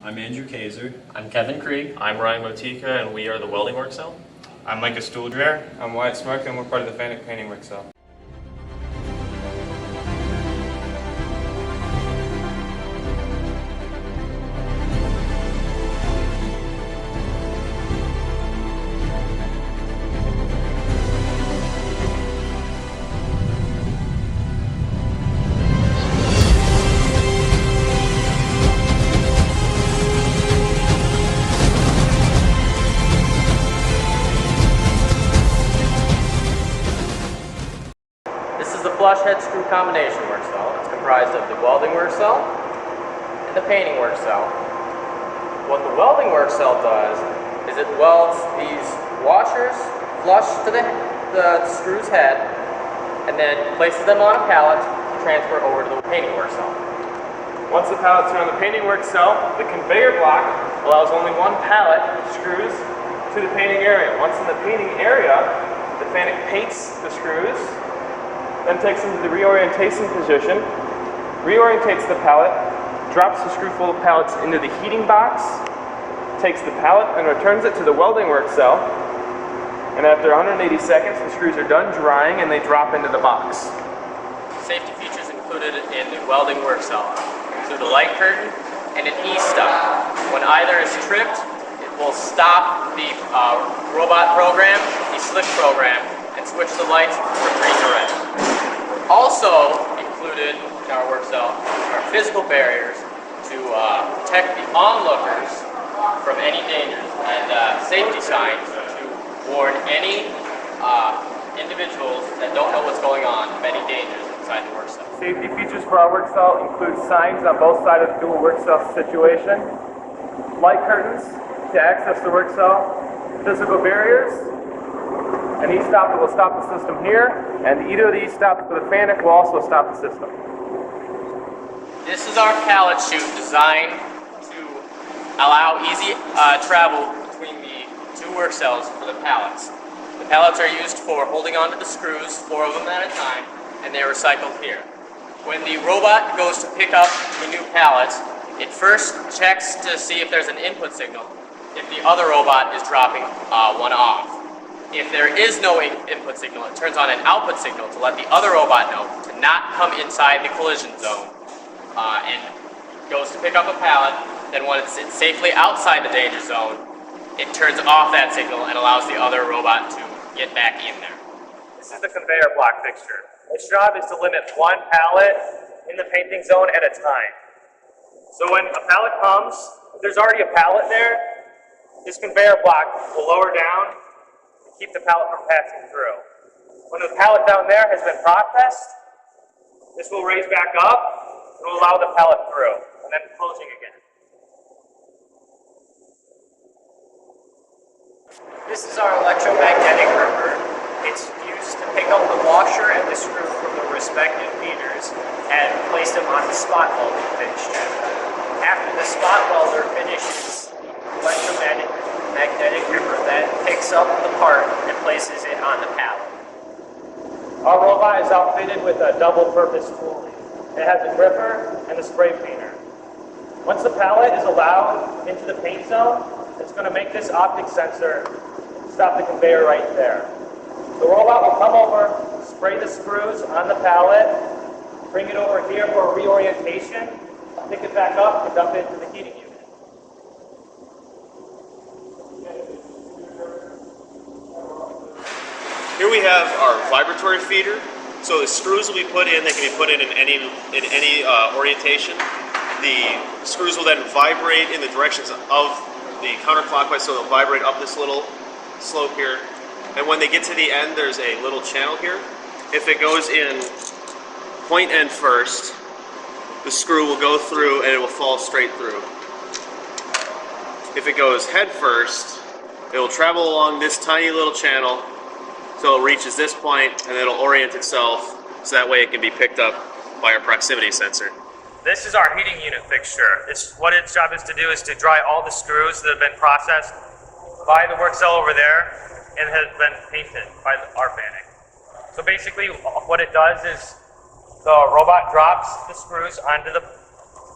I'm Andrew Kaiser. I'm Kevin Krieg. I'm Ryan Motika, and we are the Welding Workcell. I'm Micah Stuhldreher. I'm Wyatt Smirk, and we're part of the FANUC Painting Workcell. This is the flush head screw combination work cell. It's comprised of the welding work cell and the painting work cell. What the welding work cell does is it welds these washers flush to the screw's head and then places them on a pallet to transfer over to the painting work cell. Once the pallets are on the painting work cell, the conveyor block allows only one pallet of screws to the painting area. Once in the painting area, the FANUC paints the screws, then takes them to the reorientation position, reorientates the pallet, drops the screw full of pallets into the heating box, takes the pallet and returns it to the welding work cell, and after 180 seconds the screws are done drying and they drop into the box. Safety features included in the welding work cell include a light curtain and an E-stop. When either is tripped, it will stop the robot program, the slick program, and switch the lights from green to red. Also included in our work cell are physical barriers to protect the onlookers from any dangers and safety signs to warn any individuals that don't know what's going on of any dangers inside the work cell. Safety features for our work cell include signs on both sides of the dual work cell situation, light curtains to access the work cell, physical barriers, an E-stop that will stop the system here, and either of the E-stops for the FANUC will also stop the system. This is our pallet chute designed to allow easy travel between the two work cells for the pallets. The pallets are used for holding onto the screws, 4 of them at a time, and they are recycled here. When the robot goes to pick up the new pallets, it first checks to see if there's an input signal, if the other robot is dropping one off. If there is no input signal, it turns on an output signal to let the other robot know to not come inside the collision zone and goes to pick up a pallet. Then when it's safely outside the danger zone, it turns off that signal and allows the other robot to get back in there. This is the conveyor block fixture. Its job is to limit one pallet in the painting zone at a time. So when a pallet comes, if there's already a pallet there, this conveyor block will lower down to keep the pallet from passing through. When the pallet down there has been processed, this will raise back up and will allow the pallet through, and then closing again. This is our electromagnetic gripper. It's used to pick up the washer and the screw from the respective feeders and place them on the spot welding fixture. After the spot welder finishes, the electromagnetic gripper then picks up the part and places it on the pallet. Our robot is outfitted with a double-purpose tooling. It has a gripper and a spray painter. Once the pallet is allowed into the paint zone, it's going to make this optic sensor stop the conveyor right there. The robot will come over, spray the screws on the pallet, bring it over here for reorientation, pick it back up, and dump it into the heating unit. Here we have our vibratory feeder. So the screws will be put in. They can be put in any orientation. The screws will then vibrate in the directions of the counterclockwise, so they'll vibrate up this little slope here. And when they get to the end, there's a little channel here. If it goes in point end first, the screw will go through and it will fall straight through. If it goes head first, it will travel along this tiny little channel till it reaches this point, and it'll orient itself so that way it can be picked up by our proximity sensor. This is our heating unit fixture. What its job is to do is to dry all the screws that have been processed by the work cell over there and have been painted by our FANUC. So basically what it does is the robot drops the screws onto the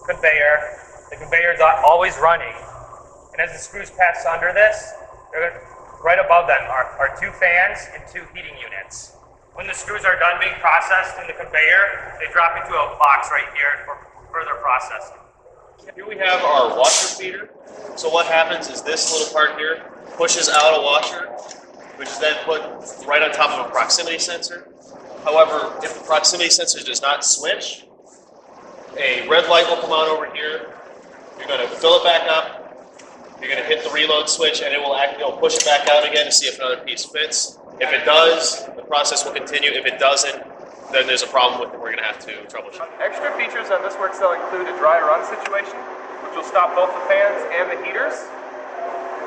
conveyor, The conveyor is always running. And as the screws pass under this, right above them are 2 fans and 2 heating units. When the screws are done being processed in the conveyor, they drop into a box right here for further processing. Here we have our washer feeder. So what happens is this little part here pushes out a washer, which is then put right on top of a proximity sensor. However, if the proximity sensor does not switch, a red light will come on over here. You're going to fill it back up. You're going to hit the reload switch, and it'll push it back out again to see if another piece fits. If it does, the process will continue. If it doesn't, then there's a problem with it. We're going to have to troubleshoot. Extra features on this Workcell include a dry run situation, which will stop both the fans and the heaters.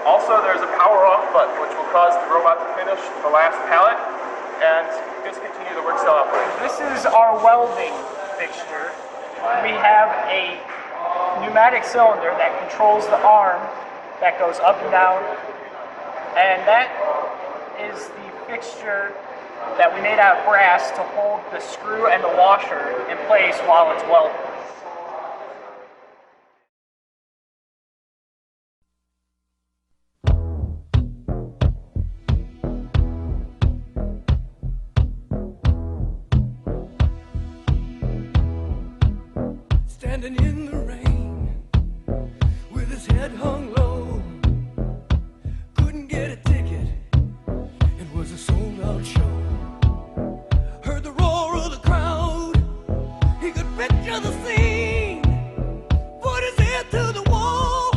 Also, there's a power off button, which will cause the robot to finish the last pallet and discontinue the Workcell operation. This is our welding fixture. We have a pneumatic cylinder that controls the arm that goes up and down, and that is the fixture that we made out of brass to hold the screw and the washer in place while it's welded. Standing in the rain with his head hung low, couldn't get a ticket, it was a sold-out show. Heard the roar of the crowd, he could picture the scene, put his head to the wall,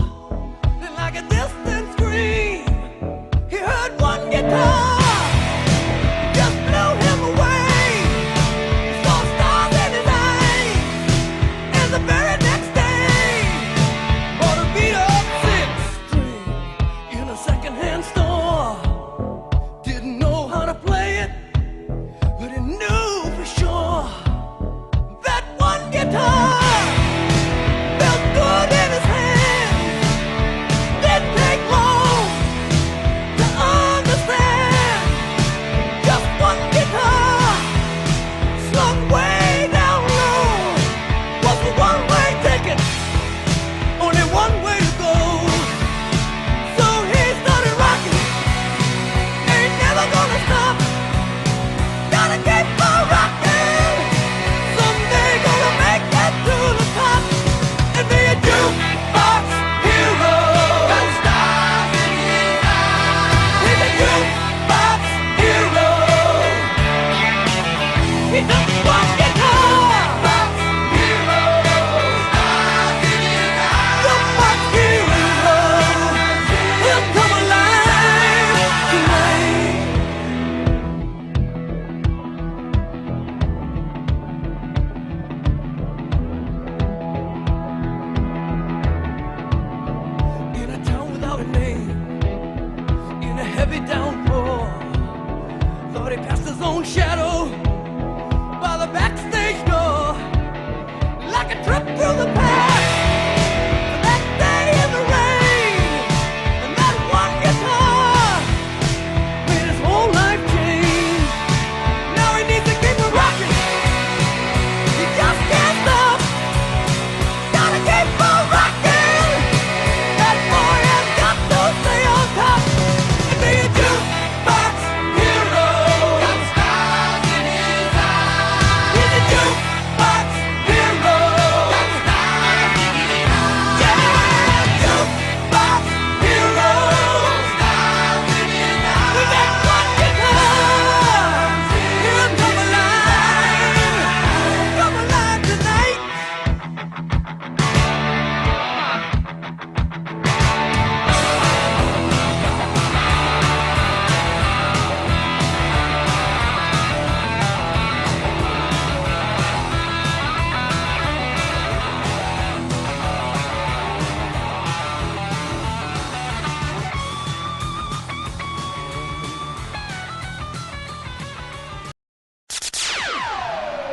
and like a distant scream, he heard one guitar.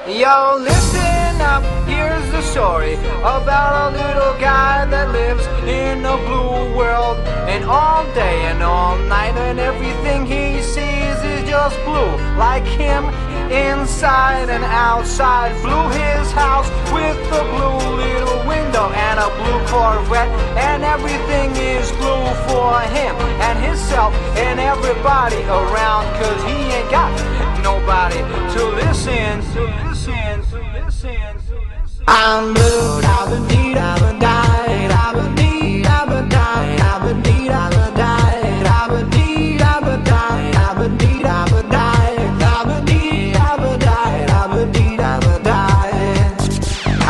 Yo, listen up, here's the story about a little guy that lives in a blue world. And all day and all night and everything he sees is just blue. Like him, inside and outside. Blew his house with a blue little window and a blue Corvette, and everything is blue for him and himself and everybody around, 'cause he ain't got nobody to listen. I'm blue, I've been deed, I've been died, I've been deed, I've been died, I've been deed, I've been died, I've been deed, I've been died, I've been deed, I've been died, I've been deed, I've been died, I've been deed, I've been died.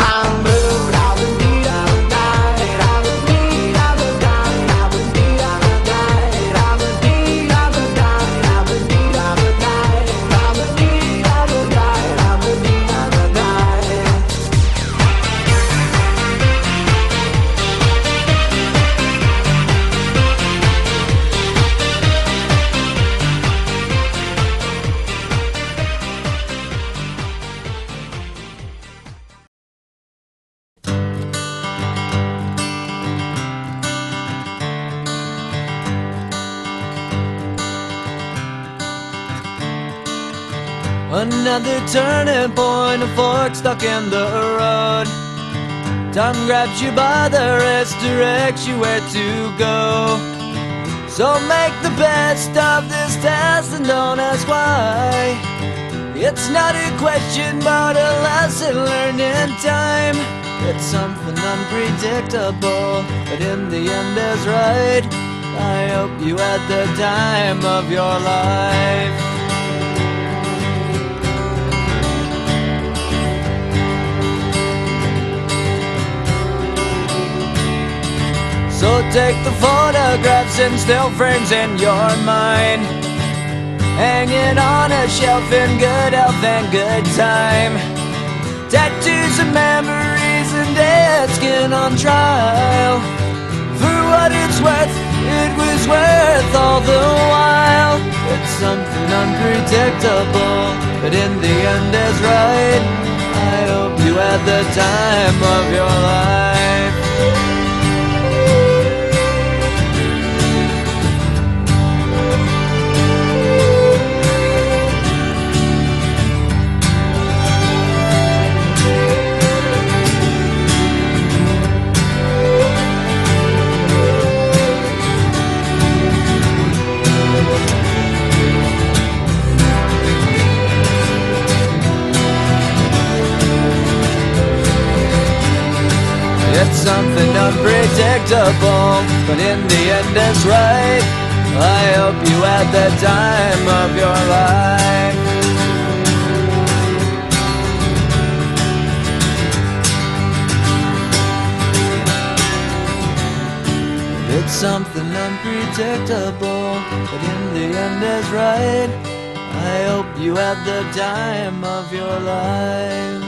I'm blue, I've been deed, I've been died, I've been deed, I've been died, I've been deed, I've been died, I've been deed, I've been died, I've been deed, I've been died, I've been deed, I've been died, I've been deed, I've been died. Another turning point, a fork stuck in the road. Time grabs you by the wrist, directs you where to go. So make the best of this test and don't ask why. It's not a question but a lesson learned in time. It's something unpredictable, but in the end is right. I hope you had the time of your life. So take the photographs and still frames in your mind, hanging on a shelf in good health and good time. Tattoos and memories and dead skin on trial. For what it's worth, it was worth all the while. It's something unpredictable, but in the end is right. I hope you had the time of your life. It's something unpredictable, but in the end it's right. I hope you had the time of your life. It's something unpredictable, but in the end is right. I hope you had the time of your life.